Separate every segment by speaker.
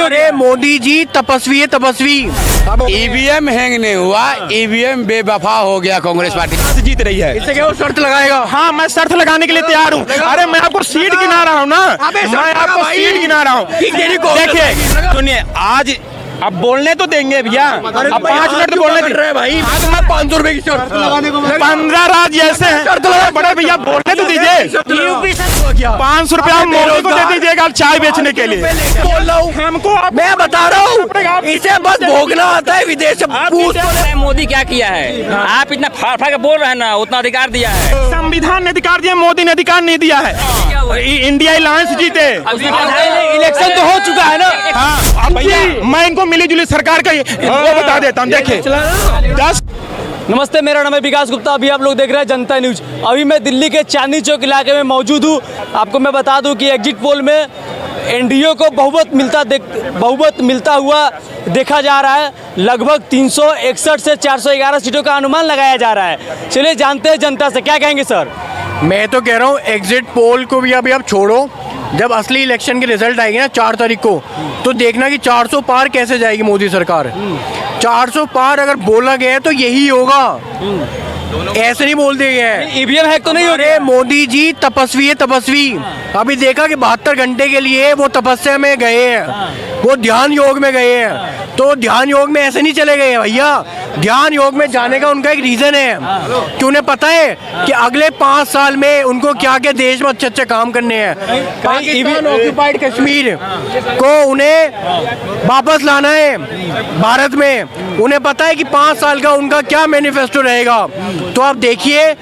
Speaker 1: हो रही है।
Speaker 2: मोदी जी तपस्वी है, तपस्वी।
Speaker 3: ईवीएम हैंग नहीं हुआ, ईवीएम बेवफा हो गया। कांग्रेस पार्टी
Speaker 1: जीत रही है।
Speaker 2: इससे क्या वो शर्त लगाएगा?
Speaker 1: हाँ, मैं शर्त लगाने के लिए तैयार हूँ। अरे मैं आपको सीट गिना रहा हूँ ना, मैं आपको सीट गिना रहा हूँ। देखिए सुनिए, आज अब बोलने तो देंगे भैया, अब 5 मिनट तो बोलने
Speaker 2: रहे भाई। 500 रुपए की शर्त लगाने को
Speaker 1: 15 राज्य ऐसे हैं। बड़े भैया बोलने तो दीजिए। 500 रुपया हम मोदी को दे दीजिएगा चाय बेचने के लिए।
Speaker 2: बोल रहा हूँ
Speaker 1: हमको
Speaker 2: मैं बता रहा हूँ, इसे बस भोगना आता है विदेश से। पूछ
Speaker 4: मोदी क्या किया है? आप इतना फाड़ फाड़ के बोल रहे हैं ना, उतना अधिकार दिया है।
Speaker 1: संविधान ने अधिकार दिया, मोदी ने अधिकार नहीं दिया है। इंडिया अलायंस जीते,
Speaker 2: इलेक्शन तो हो चुका है ना।
Speaker 1: हाँ भैया, मैं इनको मिली जुली सरकार का वो बता देता हूँ। देखिए 10
Speaker 5: नमस्ते, मेरा नाम है विकास गुप्ता। अभी आप लोग देख रहे हैं जनता न्यूज। अभी मैं दिल्ली के चांदनी चौक इलाके में मौजूद हूँ। आपको मैं बता दूं कि एग्जिट पोल में एनडीए को बहुमत मिलता हुआ देखा जा रहा है। लगभग 361 से 411 सीटों का अनुमान लगाया जा रहा है। चलिए जानते हैं जनता से, क्या कहेंगे सर?
Speaker 2: मैं तो कह रहा हूँ एग्जिट पोल को भी अभी आप छोड़ो, जब असली इलेक्शन के रिजल्ट आएंगे ना 4 तारीख को, तो देखना कि 400 पार कैसे जाएगी मोदी सरकार। 400 पार अगर बोला गया है तो यही होगा, ऐसे नहीं बोल दिया गया है।
Speaker 5: ईवीएम हैक तो नहीं हो रही है?
Speaker 2: मोदी जी तपस्वी है, तपस्वी। अभी देखा कि 72 घंटे के लिए वो तपस्या में गए हैं, वो ध्यान योग में गए हैं। तो ध्यान योग में ऐसे नहीं चले गए भैया, ध्यान योग में जाने का उनका एक रीजन है कि उन्हें पता है कि अगले 5 साल में उनको क्या क्या देश में अच्छे अच्छे काम करने हैं। पाकिस्तान ऑक्युपाइड कश्मीर को उन्हें वापस लाना है भारत में। उन्हें पता है कि 5 साल का उनका क्या मैनिफेस्टो रहेगा। तो आप देखिए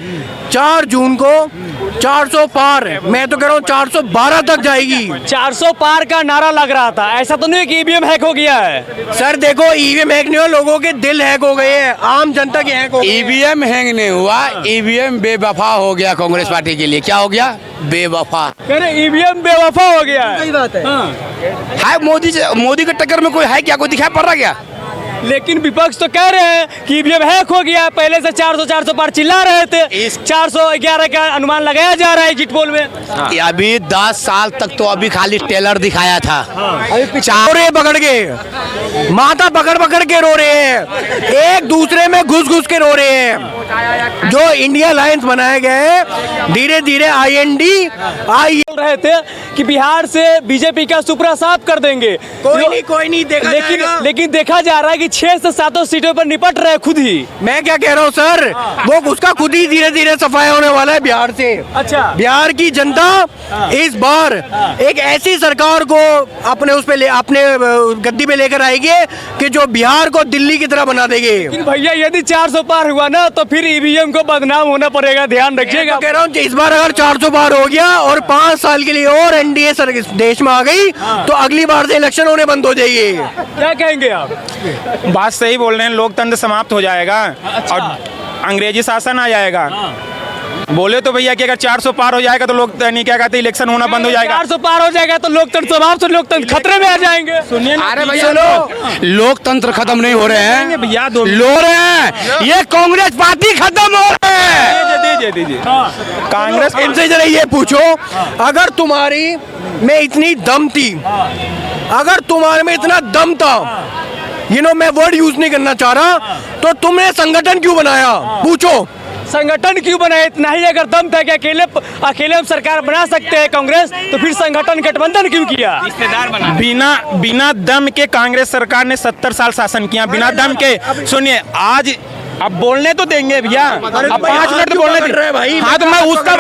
Speaker 2: 4 जून को 400 पार, मैं तो कह रहा हूँ 412 तक जाएगी।
Speaker 5: 400 पार का नारा लग रहा था, ऐसा तो नहीं है कि ईवीएम हैक हो गया है?
Speaker 2: सर देखो, ईवीएम हैक नहीं हुआ, लोगों के दिल हैक हो गए हैं, आम जनता के हैक हो गए।
Speaker 3: ईवीएम हैंग नहीं हुआ, ईवीएम बेवफा हो गया। कांग्रेस पार्टी के लिए क्या हो गया? बेवफा।
Speaker 5: कह रहे ईवीएम बेवफा हो गया है।
Speaker 2: सही बात है।
Speaker 3: है मोदी के टक्कर में कोई है क्या? कोई दिखाई पड़ रहा क्या?
Speaker 5: लेकिन विपक्ष तो कह रहे हैं कि ईवीएम हैक हो गया। पहले से 400 पार चिल्ला रहे थे, 411 का अनुमान लगाया जा रहा है एग्जिट पोल में।
Speaker 3: अभी 10 साल तक तो अभी खाली टेलर दिखाया था।
Speaker 2: रो पकड़ के, माथा पकड़ पकड़ के रो रहे हैं, एक दूसरे में घुस घुस के रो रहे हैं। जो इंडिया अलायंस बनाया गया है, धीरे धीरे
Speaker 5: बोल रहे थे कि बिहार से बीजेपी का सुपड़ा साफ कर देंगे।
Speaker 2: कोई नहीं देखा जाएगा।
Speaker 5: लेकिन देखा जा रहा है कि 6 से 7 सीटों पर निपट रहे खुद ही।
Speaker 2: मैं क्या कह रहा हूँ सर, वो उसका खुद ही धीरे धीरे सफाया होने वाला है बिहार से।
Speaker 5: अच्छा,
Speaker 2: बिहार की जनता इस बार एक ऐसी सरकार को अपने अपने गद्दी पे लेकर आएगी कि जो बिहार को दिल्ली की तरह बना देगी।
Speaker 5: लेकिन भैया यदि 400 पार हुआ ना तो फिर ईवीएम को बदनाम होना पड़ेगा, ध्यान रखिएगा।
Speaker 2: कह रहा हूँ इस बार अगर 400 पार हो गया और 5 साल के लिए और एनडीए देश में आ गई तो अगली बार से इलेक्शन होने बंद हो जाएगी।
Speaker 5: क्या कहेंगे आप?
Speaker 1: बात सही बोल रहे हैं, लोकतंत्र समाप्त हो जाएगा और अंग्रेजी शासन आ जाएगा। बोले तो भैया कि अगर 400 पार हो जाएगा तो लोग नहीं, क्या कहते, इलेक्शन होना बंद हो जाएगा।
Speaker 5: 400 पार हो जाएगा तो लोकतंत्र समाप्त, लोकतंत्र खतरे में आ जाएंगे।
Speaker 1: सुनिए,
Speaker 3: अरे भैया लोकतंत्र खत्म नहीं हो रहे हैं
Speaker 1: भैया,
Speaker 3: लो रहे हैं, ये कांग्रेस पार्टी खत्म हो रहे हैं।
Speaker 1: दीजिए कांग्रेस।
Speaker 2: इनसे जरा ये पूछो, अगर तुम्हारी में इतनी दम थी, अगर तुम्हारे में इतना दम था, मैं वर्ड यूज नहीं करना चाह रहा, तो तुमने संगठन क्यों बनाया? पूछो,
Speaker 5: संगठन क्यों बनाए? इतना ही अगर दम था कि अकेले हम सरकार बना सकते हैं कांग्रेस, तो फिर संगठन गठबंधन क्यों किया?
Speaker 1: बिना दम के कांग्रेस सरकार ने 70 साल शासन किया, बिना दम के। सुनिए, आज अब बोलने तो देंगे भैया, अब 5 मिनट तो बोलने देंगे। हाँ, तो मैं उसका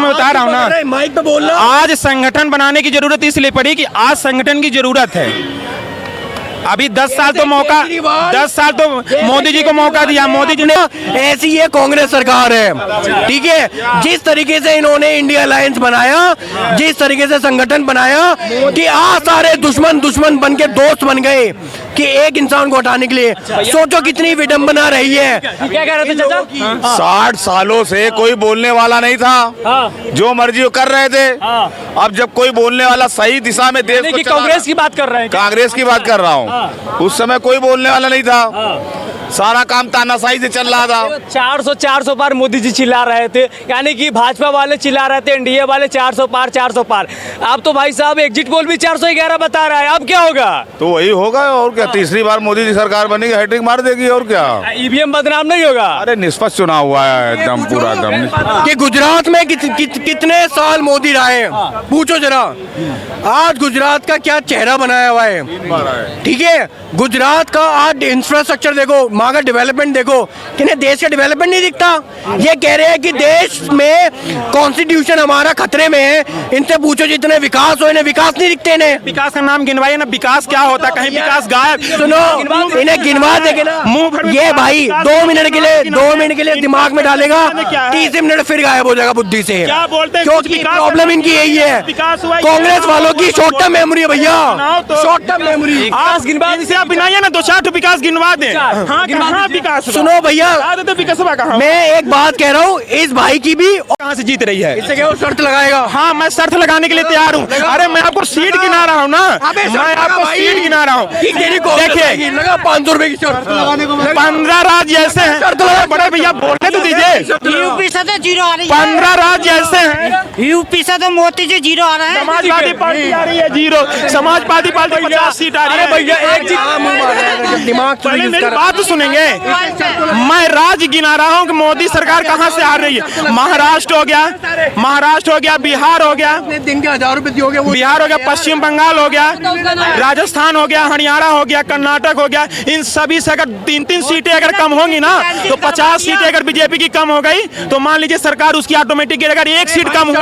Speaker 1: बता रहा हूँ ना,
Speaker 2: माइक पे बोल रहा।
Speaker 1: आज संगठन बनाने की जरूरत इसलिए पड़ी कि आज संगठन की जरूरत है। अभी 10 साल तो मोदी जी को मौका दिया। मोदी जी ने,
Speaker 2: ऐसी ये कांग्रेस सरकार है, ठीक है। जिस तरीके से इन्होंने इंडिया अलायंस बनाया, जिस तरीके से संगठन बनाया कि सारे दुश्मन बन के दोस्त बन गए कि एक इंसान को हटाने के लिए। सोचो कितनी विडंबना रही है।
Speaker 5: क्या कह रहे थे चाचा?
Speaker 6: 60 सालों से कोई बोलने वाला नहीं था, जो मर्जी कर रहे थे। अब जब कोई बोलने वाला सही दिशा में देश को
Speaker 5: कांग्रेस की बात कर रहे हैं,
Speaker 6: कांग्रेस की बात कर रहा हूँ, उस समय कोई बोलने वाला नहीं था। सारा काम तानाशाही से चल रहा था।
Speaker 5: 400 पार मोदी जी चिल्ला रहे थे, यानी कि भाजपा वाले चिल्ला रहे थे, एनडीए वाले 400 पार। अब तो भाई साहब एग्जिट पोल भी 411 बता रहा है, अब क्या होगा?
Speaker 6: तो वही होगा और क्या, तीसरी बार मोदी जी सरकार बनेगी, हैट्रिक मार देगी और क्या।
Speaker 5: ईवीएम बदनाम नहीं होगा?
Speaker 6: अरे निष्पक्ष चुनाव हुआ है एकदम पूरा एकदम।
Speaker 2: कि गुजरात में कितने साल मोदी रहे, पूछो जरा। आज गुजरात का क्या चेहरा बनाया हुआ है, ठीक है। गुजरात का आज इंफ्रास्ट्रक्चर देखो, वहाँ का डेवलपमेंट देखो, किन्हें देश का डेवलपमेंट नहीं दिखता। ये कह रहे हैं कि देश में कॉन्स्टिट्यूशन हमारा खतरे में है, इनसे पूछो जितने विकास हो, इन्हें विकास नहीं दिखते। इन्हें
Speaker 1: विकास का नाम गिनवाइए ना, विकास क्या होता है, कहीं विकास गायब।
Speaker 2: सुनो, इन्हें गिनवा देंगे ना, ये भाई 2 मिनट के लिए दिमाग में डालेगा, 30 मिनट फिर गायब हो जाएगा बुद्धि से।
Speaker 1: क्या बोलते हैं?
Speaker 2: क्योंकि प्रॉब्लम इनकी यही है, कांग्रेस वालों की शॉर्ट टर्म मेमोरी है भैया, शॉर्ट टर्म मेमोरी।
Speaker 1: आज गिनवा इनसे आप गिनाइए ना, 2-4 विकास गिनवा दें। हाँ, कहाँ विकास हुआ?
Speaker 2: सुनो भैया,
Speaker 1: विकासवा कहाँ?
Speaker 2: मैं एक बात कह रहा हूँ, इस भाई की भी
Speaker 1: कहाँ से जीत रही है?
Speaker 2: इससे क्या वो शर्त लगाएगा?
Speaker 1: हाँ, मैं शर्त लगाने के लिए तैयार हूँ। अरे मैं आपको सीट गिना रहा हूँ ना, मैं आपको सीट गिना रहा हूँ। देखिए,
Speaker 2: लगा 500 रुपए की शर्त लगाने को।
Speaker 1: 15 राज्य ऐसे हैं, बड़े भैया बोलने तो दीजिए।
Speaker 7: यूपी से तो जीरो आ रही है।
Speaker 1: 15 राज्य ऐसे हैं,
Speaker 7: यूपी से तो मोदी जी जीरो आ रहे हैं।
Speaker 1: समाजवादी पार्टी आ रही है जीरो, समाजवादी पार्टी 50 सीट आ रही है।
Speaker 5: भैया एक चीज
Speaker 2: दिमाग
Speaker 1: पहले मेरी बात तो सुनेंगे। मैं राज्य गिना रहा हूँ कि मोदी सरकार कहाँ से आ रही है। महाराष्ट्र हो गया, बिहार हो गया,
Speaker 2: दिन के 1000 रुपए दियोगे,
Speaker 1: बिहार हो गया, पश्चिम बंगाल हो गया, राजस्थान हो गया, हरियाणा हो गया, कर्नाटक हो गया। इन सभी से अगर 3-3 सीटें अगर कम होंगी ना, तो 50 सीटें अगर बीजेपी की कम हो गई तो मान लीजिए सरकार उसकी ऑटोमेटिक। अगर एक सीट कम हुआ,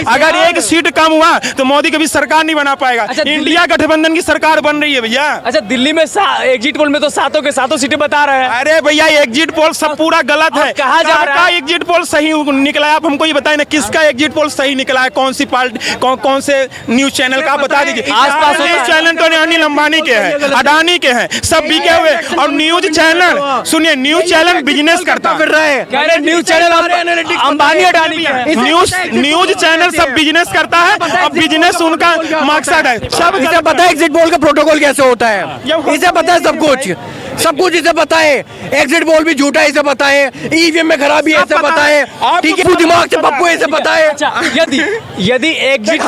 Speaker 1: अगर एक सीट कम हुआ तो मोदी कभी सरकार नहीं बना पाएगा। इंडिया गठबंधन की सरकार बन रही है भैया।
Speaker 5: अच्छा, दिल्ली में एग्जिट पोल में तो 7 के 7 सीटें बता रहे हैं।
Speaker 1: अरे भैया एग्जिट पोल सब पूरा गलत है।
Speaker 5: कहा जा रहा है
Speaker 1: एग्जिट पोल सही निकला है? आप हमको ये बताएं ना, किसका एग्जिट पोल सही निकला है? कौन सी पार्टी, कौन से न्यूज चैनल का बता दीजिए।
Speaker 5: आसपास
Speaker 1: न्यूज चैनल तो अनिल अंबानी के हैं, अडानी के हैं, सब बिके हुए। और न्यूज चैनल, सुनिए, न्यूज चैनल बिजनेस करता
Speaker 2: फिर रहा है।
Speaker 5: कह रहे न्यूज चैनल अंबानी अडानी के हैं।
Speaker 1: न्यूज चैनल सब बिजनेस करता है और बिजनेस उनका मकसद है।
Speaker 2: सब इसे पता है एग्जिट पोल का प्रोटोकॉल कैसे होता है, इसे पता है सब कुछ इसे पता है। एग्जिट पोल भी झूठा है, इसे पता है। ईवीएम में खराबी है, इसे पता है। ठीक है, दिमाग से पप्पू है, इसे पता है।
Speaker 5: अच्छा, यदि एग्जिट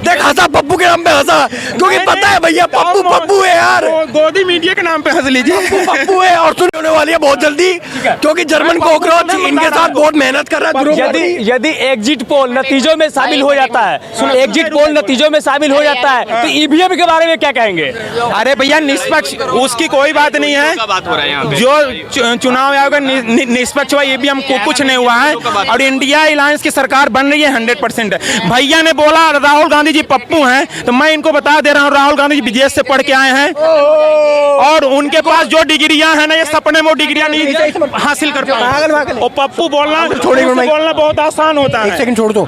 Speaker 2: देख हंसा पप्पू के नाम पे हंसा, क्योंकि पता है भैया पप्पू है यार,
Speaker 1: गोदी मीडिया के नाम पे हंस लीजिए।
Speaker 2: पप्पू है और सुनने होने वाली है बहुत जल्दी, क्योंकि जर्मन कॉकरोच इनके साथ बहुत मेहनत कर रहा है।
Speaker 5: यदि एग्जिट पोल नतीजों में शामिल हो जाता है, एग्जिट पोल नतीजों में शामिल हो जाता है, तो ईवीएम के बारे में क्या कहेंगे?
Speaker 1: अरे भैया निष्पक्ष, उसकी कोई बात नहीं है। जो चुनाव आयोग निष्पक्ष हुआ, ईवीएम को कुछ नहीं हुआ है। और इंडिया अलायंस की सरकार बन रही है 100%। भैया ने बोला राहुल गांधी जी पप्पू हैं, तो मैं इनको बता दे रहा हूँ, राहुल गांधी जी विदेश से पढ़ के आए हैं और उनके पास जो डिग्रियां हैं ना, ये सपने में वो डिग्रियां नहीं हासिल कर पाए। और पप्पू बोलना बहुत आसान होता है।
Speaker 2: एक सेकंड छोड़ दो,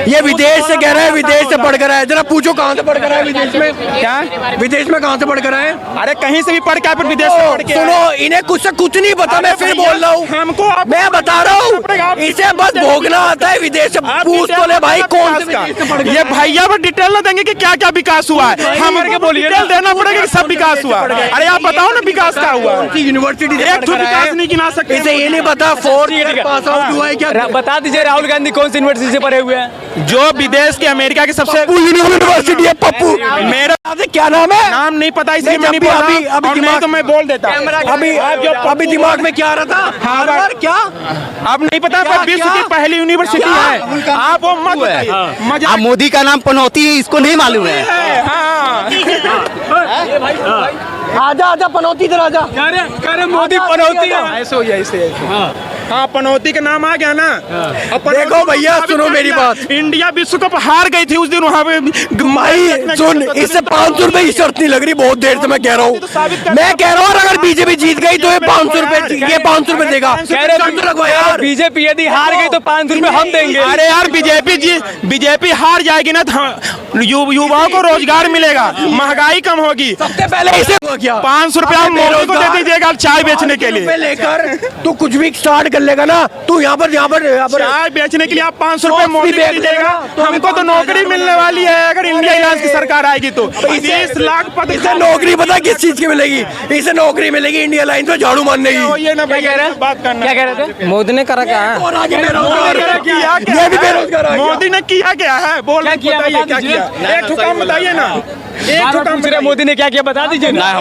Speaker 2: ये विदेश से कह रहा है, विदेश से पढ़ कर आया। जरा पूछो कहाँ से पढ़ कर आया विदेश में?
Speaker 1: क्या
Speaker 2: विदेश में कहाँ से पढ़ कर आए?
Speaker 1: अरे कहीं से भी पढ़ के आए, फिर विदेश से पढ़ के।
Speaker 2: सुनो, इन्हें कुछ से कुछ नहीं पता, मैं फिर बोल रहा हूँ,
Speaker 1: हमको
Speaker 2: मैं बता रहा हूँ, इसे बस भोगना आता है विदेश से। पूछ तो ले भाई कौन से विदेश से पढ़ के।
Speaker 1: ये भैया पर डिटेल ना देंगे कि क्या क्या विकास हुआ है, हमारे बोलिए डिटेल देना पड़ेगा कि सब विकास हुआ। अरे आप बताओ ना विकास क्या हुआ?
Speaker 2: यूनिवर्सिटी
Speaker 1: एक तो विकास नहीं गिना सकते।
Speaker 2: इसे ये नहीं पता 4th ईयर पास आउट हुआ है क्या?
Speaker 5: बता दीजिए राहुल गांधी कौन सी यूनिवर्सिटी से पढ़े हुए हैं?
Speaker 1: जो विदेश के अमेरिका की सबसे
Speaker 2: यूनिवर्सिटी है पप्पू।
Speaker 1: मेरा
Speaker 2: क्या नाम है?
Speaker 1: नाम नहीं पता, इसलिए मैं नहीं बोल रहा। अभी नहीं तो मैं बोल देता।
Speaker 2: अभी दिमाग में क्या आ रहा था? हार्वर्ड क्या?
Speaker 1: अब नहीं पता, पर विश्व की पहली यूनिवर्सिटी है। आप वो मत बताइए।
Speaker 8: आप मोदी का नाम पनौती है, इसको नहीं मालूम है।
Speaker 2: आजा पनौती इधर आजा।
Speaker 5: मोदी पनौती है।
Speaker 1: ऐसे हो जाए, ऐसे। हाँ, पनौती का नाम आ गया ना।
Speaker 2: देखो भैया सुनो मेरी बात,
Speaker 1: इंडिया विश्व कप हार गई थी उस दिन वहाँ पे।
Speaker 2: भाई सुन, इससे 500 रुपए की शर्त नहीं लग रही, बहुत देर से मैं कह रहा हूँ। मैं कह रहा हूँ अगर बीजेपी जीत गई तो ये 500 रुपए देगा।
Speaker 5: यार बीजेपी यदि हार गई तो 500 रुपए हम देंगे।
Speaker 1: अरे यार बीजेपी हार जाएगी ना, युवाओं को रोजगार मिलेगा, महंगाई कम होगी।
Speaker 2: सबसे पहले इसे
Speaker 1: 500 रुपया मोदी को दे दीजिएगा चाय बेचने के लिए।
Speaker 2: लेकर तो कुछ भी स्टार्ट कर कर लेगा ना तू यहाँ पर
Speaker 1: चाय बेचने के लिए आप 500 रुपए मोदी
Speaker 2: बेच
Speaker 1: को दीजिएगा, हमको तो नौकरी मिलने वाली है अगर इंडिया अलायंस की सरकार आएगी तो 20 लाख पद।
Speaker 2: इसे नौकरी पता किस चीज की मिलेगी? इसे नौकरी मिलेगी इंडिया लाइन पे झाड़ू मारने की।
Speaker 1: ये ना बात करना।
Speaker 5: क्या कह रहे थे? मोदी ने करा क्या है?
Speaker 2: और आगे बेरोजगार
Speaker 1: मोदी ने किया क्या?
Speaker 2: ये भी बेरोजगार आ गया।
Speaker 1: मोदी ने किया क्या है? बोल
Speaker 5: क्या किया?
Speaker 1: बताइए,
Speaker 5: बता
Speaker 1: क्या
Speaker 5: दीजिए।
Speaker 1: किया? एक ठुकाम बताइए ना, एक ठुकाम
Speaker 5: पूछ रहे मोदी ने क्या किया बता दीजिए ना।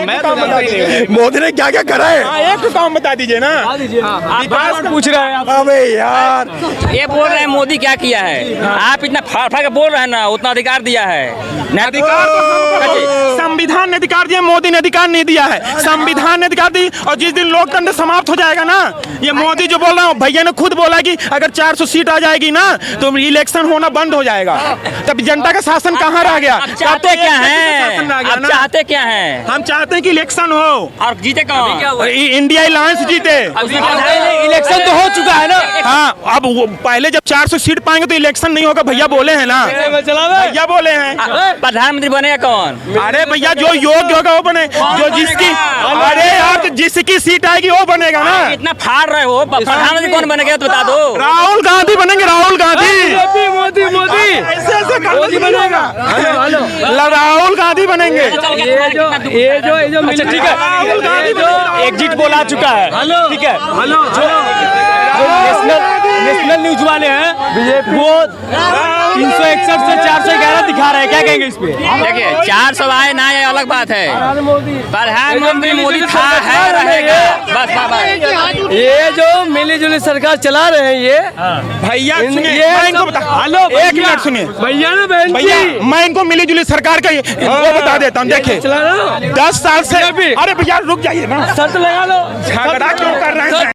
Speaker 2: मोदी ने क्या क्या करा है?
Speaker 1: एक ठुकाम बता दीजिए ना।
Speaker 5: विकास पूछ रहे हैं आप।
Speaker 2: अबे यार
Speaker 4: ये बोल रहे हैं मोदी क्या किया है, आप इतना फाड़ फाड़ के बोल रहे हैं ना, उतना अधिकार दिया है।
Speaker 1: अधिकार तो हमको संविधान ने अधिकार दिया, मोदी ने अधिकार नहीं दिया है। संविधान ने अधिकार दी और जिस दिन लोकतंत्र समाप्त हो जाएगा ना, ये मोदी जो बोल रहा हूँ, भैया ने खुद बोला कि अगर 400 सीट आ जाएगी ना तो इलेक्शन होना बंद हो जाएगा। तब जनता का शासन कहाँ रह गया?
Speaker 4: आप चाहते क्या हैं? आप
Speaker 1: ना
Speaker 4: चाहते क्या हैं?
Speaker 1: हम चाहते हैं कि इलेक्शन हो
Speaker 4: और जीते कौन?
Speaker 1: और इंडिया अलायंस जीते।
Speaker 5: इलेक्शन तो हो चुका है ना।
Speaker 1: हाँ, अब पहले जब 400 सीट पाएंगे तो इलेक्शन नहीं होगा, भैया बोले हैं ना, भैया बोले हैं।
Speaker 4: प्रधानमंत्री बनेगा कौन?
Speaker 1: अरे भैया जो योग्य होगा वो बने, जो जिसकी, अरे यार तो जिसकी सीट आएगी वो बनेगा ना।
Speaker 4: इतना फाड़ रहे हो, प्रधानमंत्री कौन बनेगा तो बता दो।
Speaker 1: राहुल गांधी बनेंगे, राहुल गांधी।
Speaker 5: मोदी
Speaker 1: ऐसे ऐसे मोदी बनेगा, राहुल गांधी बनेंगे।
Speaker 5: ये जो अच्छा ठीक है,
Speaker 1: राहुल गांधी
Speaker 5: जो एग्जिट पोल आ चुका है, ठीक है, जो नेशनल न्यूज वाले हैं वो 361 से 411 दिखा रहे हैं, क्या कहेंगे इस पे?
Speaker 4: देखिए 400 आए ना आए अलग बात है, प्रधानमंत्री मोदी था है रहेगा बस बाबा।
Speaker 5: ये जो मिली जुली सरकार चला रहे हैं ये
Speaker 1: भैया सुनिए,
Speaker 5: ये
Speaker 1: मैं इनको बता,
Speaker 5: हेलो
Speaker 1: एक मिनट सुनिए
Speaker 5: भैया ने बहन
Speaker 1: भैया, मैं इनको मिली जुली सरकार का वो बता देता हूँ। देखिए 10 साल से, अरे भैया रुक जाइए ना,
Speaker 5: शर्त लगा लो।
Speaker 1: झगड़ा क्यों कर रहे हैं?